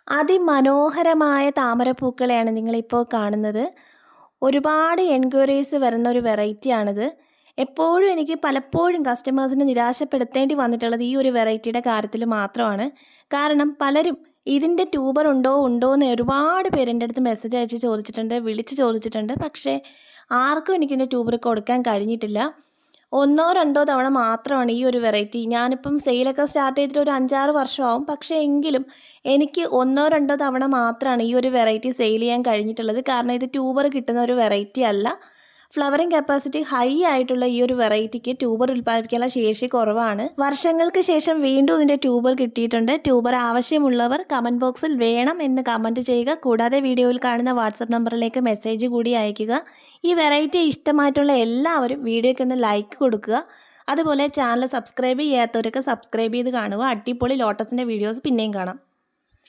അതിമനോഹരമായ താമരപ്പൂക്കളെയാണ് നിങ്ങളിപ്പോൾ കാണുന്നത്. ഒരുപാട് എൻക്വയറീസ് വരുന്ന ഒരു വെറൈറ്റിയാണിത്. എപ്പോഴും എനിക്ക് പലപ്പോഴും കസ്റ്റമേഴ്സിനെ നിരാശപ്പെടുത്തേണ്ടി വന്നിട്ടുള്ളത് ഈ ഒരു വെറൈറ്റിയുടെ കാര്യത്തിൽ മാത്രമാണ്. കാരണം പലരും ഇതിൻ്റെ ട്യൂബർ ഉണ്ടോ എന്ന് ഒരുപാട് പേര് എൻ്റെ അടുത്ത് മെസ്സേജ് അയച്ച് ചോദിച്ചിട്ടുണ്ട്, വിളിച്ച് ചോദിച്ചിട്ടുണ്ട്. പക്ഷേ ആർക്കും എനിക്കിതിൻ്റെ ട്യൂബർ കൊടുക്കാൻ കഴിഞ്ഞിട്ടില്ല. ഒന്നോ രണ്ടോ തവണ മാത്രമാണ് ഈ ഒരു വെറൈറ്റി. ഞാനിപ്പം സെയിലൊക്കെ സ്റ്റാർട്ട് ചെയ്തിട്ട് ഒരു 5-6 വർഷമാവും. പക്ഷേ എങ്കിലും എനിക്ക് ഒന്നോ രണ്ടോ തവണ മാത്രമാണ് ഈ ഒരു വെറൈറ്റി സെയിൽ ചെയ്യാൻ കഴിഞ്ഞിട്ടുള്ളത്. കാരണം ഇത് ട്യൂബർ കിട്ടുന്ന ഒരു വെറൈറ്റി അല്ല. ഫ്ലവറിങ് കപ്പാസിറ്റി ഹൈ ആയിട്ടുള്ള ഈ ഒരു വെറൈറ്റിക്ക് ട്യൂബർ ഉൽപ്പാദിപ്പിക്കാനുള്ള ശേഷി കുറവാണ്. വർഷങ്ങൾക്ക് ശേഷം വീണ്ടും ഇതിൻ്റെ ട്യൂബർ കിട്ടിയിട്ടുണ്ട്. ട്യൂബർ ആവശ്യമുള്ളവർ കമൻറ്റ് ബോക്സിൽ വേണം എന്ന് കമൻറ്റ് ചെയ്യുക. കൂടാതെ വീഡിയോയിൽ കാണുന്ന വാട്സപ്പ് നമ്പറിലേക്ക് മെസ്സേജ് കൂടി അയയ്ക്കുക. ഈ വെറൈറ്റി ഇഷ്ടമായിട്ടുള്ള എല്ലാവരും വീഡിയോയ്ക്ക് ഒന്ന് ലൈക്ക് കൊടുക്കുക. അതുപോലെ ചാനൽ സബ്സ്ക്രൈബ് ചെയ്യാത്തവരൊക്കെ സബ്സ്ക്രൈബ് ചെയ്ത് കാണുക. അടിപൊളി ലോട്ടസിൻ്റെ വീഡിയോസ് പിന്നെയും കാണാം.